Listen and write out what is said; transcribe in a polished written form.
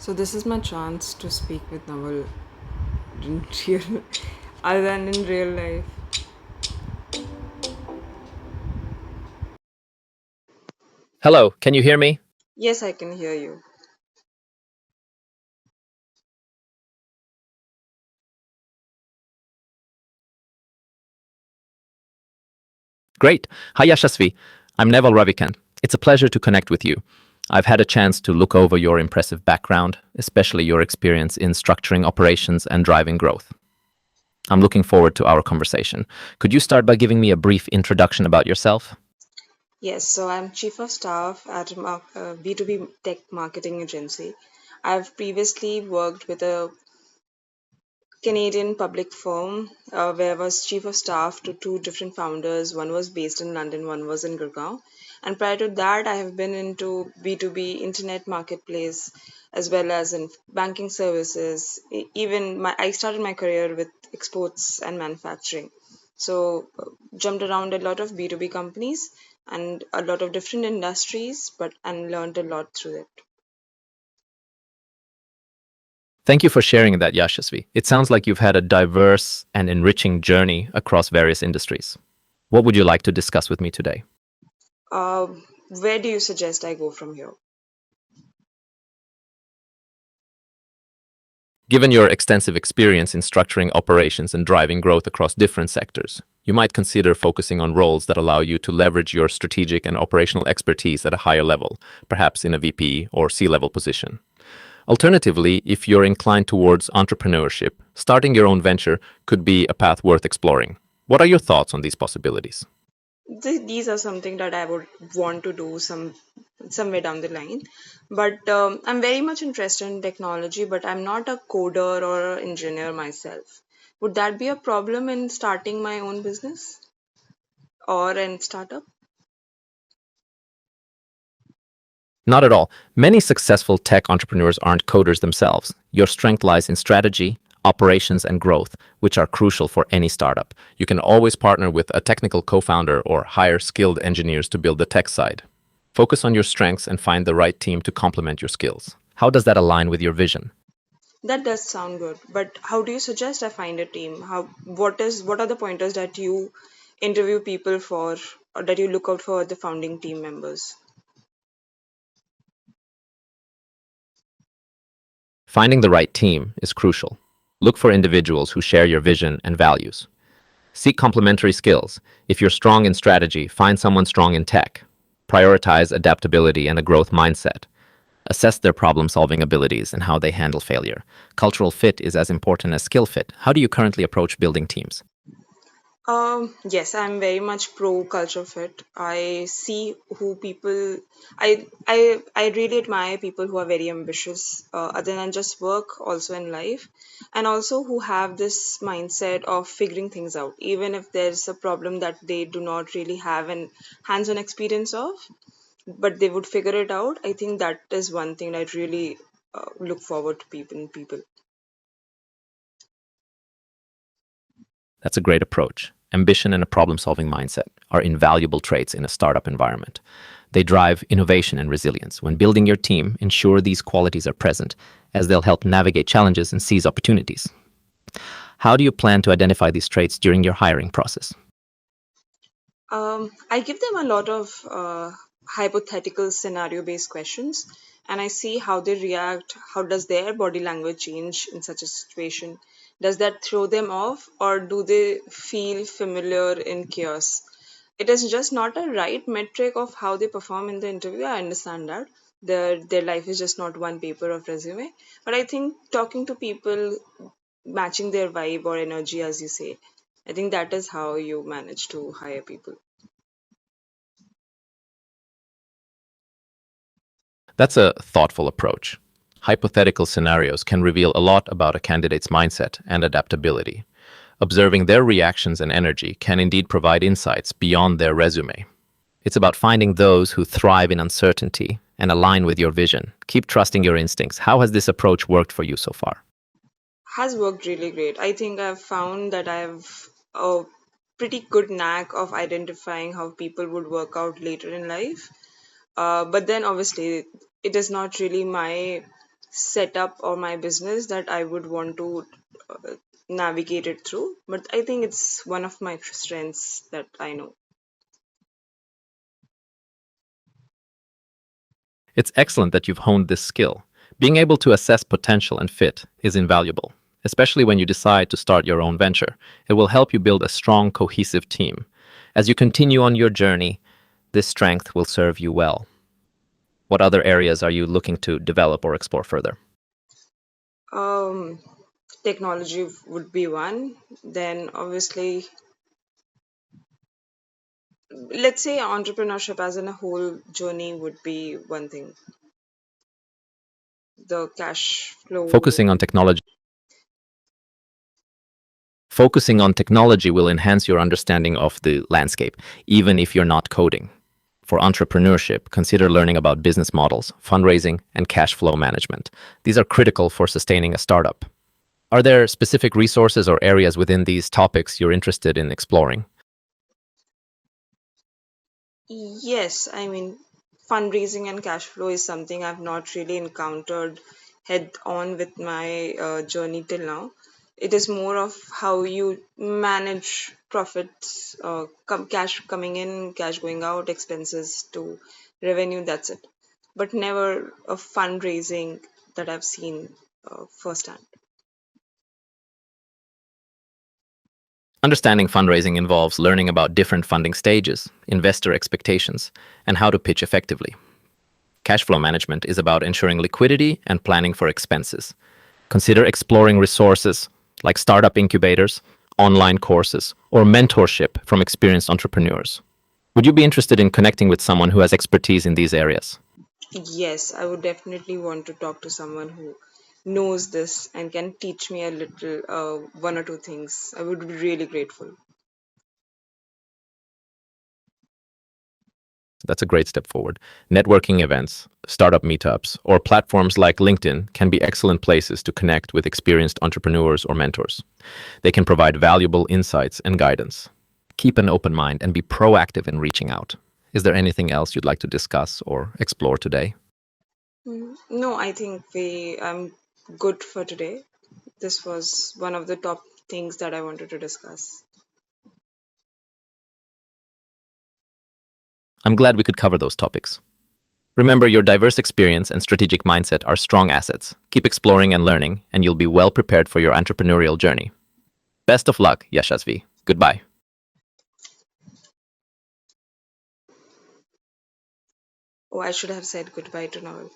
So this is my chance to speak with Naval in real, other than in real life. Hello, can you hear me? Yes, I can hear you. Great. Hi, Yashasvi. I'm Naval Ravikant. It's a pleasure to connect with you. I've had a chance to look over your impressive background, especially your experience in structuring operations and driving growth. I'm looking forward to our conversation. Could you start by giving me a brief introduction about yourself? Yes, so I'm chief of staff at a B2B tech marketing agency. I've previously worked with a Canadian public firm where I was chief of staff to two different founders. One was based in London, one was in Gurgaon. And prior to that, I have been into B2B internet marketplace as well as in banking services. I started my career with exports and manufacturing. So, jumped around a lot of B2B companies and a lot of different industries, but and learned a lot through it. Thank you for sharing that, Yashasvi. It sounds like you've had a diverse and enriching journey across various industries. What would you like to discuss with me today? Uh, where do you suggest I go from here? Given your extensive experience in structuring operations and driving growth across different sectors, you might consider focusing on roles that allow you to leverage your strategic and operational expertise at a higher level, perhaps in a VP or C-level position. Alternatively, if you're inclined towards entrepreneurship, starting your own venture could be a path worth exploring. What are your thoughts on these possibilities? These are something that I would want to do somewhere down the line. But I'm very much interested in technology, but I'm not a coder or an engineer myself. Would that be a problem in starting my own business or in startup? Not at all. Many successful tech entrepreneurs aren't coders themselves. Your strength lies in strategy, operations, and growth, which are crucial for any startup. You can always partner with a technical co founder or hire skilled engineers to build the tech side. Focus on your strengths and find the right team to complement your skills. How does that align with your vision? That does sound good. But how do you suggest I find a team? What are the pointers that you interview people for or that you look out for the founding team members? Finding the right team is crucial. Look for individuals who share your vision and values. Seek complementary skills. If you're strong in strategy, find someone strong in tech. Prioritize adaptability and a growth mindset. Assess their problem solving abilities and how they handle failure. Cultural fit is as important as skill fit. How do you currently approach building teams? Yes, I'm very much pro culture fit. I see who people, I really admire people who are very ambitious, other than just work, also in life, and also who have this mindset of figuring things out, even if there's a problem that they do not really have an hands-on experience of, but they would figure it out. I think that is one thing I really look forward to people. That's a great approach. Ambition and a problem solving mindset are invaluable traits in a startup environment. They drive innovation and resilience. When building your team, ensure these qualities are present, as they'll help navigate challenges and seize opportunities. How do you plan to identify these traits during your hiring process? I give them a lot of hypothetical scenario based questions and I see how they react. How does their body language change in such a situation? Does that throw them off or do they feel familiar in chaos? It is just not a right metric of how they perform in the interview. I understand that. Their life is just not one paper of resume. But I think talking to people, matching their vibe or energy, as you say, I think that is how you manage to hire people. That's a thoughtful approach. Hypothetical scenarios can reveal a lot about a candidate's mindset and adaptability. Observing their reactions and energy can indeed provide insights beyond their resume. It's about finding those who thrive in uncertainty and align with your vision. Keep trusting your instincts. How has this approach worked for you so far? Has worked really great. I think I've found that I've a pretty good knack of identifying how people would work out later in life. But then obviously, it is not really my setup or my business that I would want to uh, navigate it through. But I think it's one of my strengths that I know. It's excellent that you've honed this skill. Being able to assess potential and fit is invaluable, especially when you decide to start your own venture. It will help you build a strong, cohesive team. As you continue on your journey, this strength will serve you well. What other areas are you looking to develop or explore further? Um, Technology would be one. Then obviously, let's say entrepreneurship as in a whole journey would be one thing. The cash flow. Focusing on technology Focusing on technology will enhance your understanding of the landscape, even if you're not coding. For entrepreneurship, consider learning about business models, fundraising, and cash flow management. These are critical for sustaining a startup. Are there specific resources or areas within these topics you're interested in exploring? Yes, I mean, fundraising and cash flow is something I've not really encountered head on with my journey till now. It is more of how you manage profits, cash coming in, cash going out, expenses to revenue, that's it. But never a fundraising that I've seen firsthand. Understanding fundraising involves learning about different funding stages, investor expectations, and how to pitch effectively. Cash flow management is about ensuring liquidity and planning for expenses. Consider exploring resources like startup incubators, online courses, or mentorship from experienced entrepreneurs. Would you be interested in connecting with someone who has expertise in these areas? Yes, I would definitely want to talk to someone who knows this and can teach me a little, one or two things. I would be really grateful. That's a great step forward. Networking events, startup meetups, or platforms like LinkedIn can be excellent places to connect with experienced entrepreneurs or mentors. They can provide valuable insights and guidance. Keep an open mind and be proactive in reaching out. Is there anything else you'd like to discuss or explore today? No, I think I'm good for today. This was one of the top things that I wanted to discuss. I'm glad we could cover those topics. Remember, your diverse experience and strategic mindset are strong assets. Keep exploring and learning, and you'll be well prepared for your entrepreneurial journey. Best of luck, Yashasvi. Goodbye. Oh, I should have said goodbye to Naval.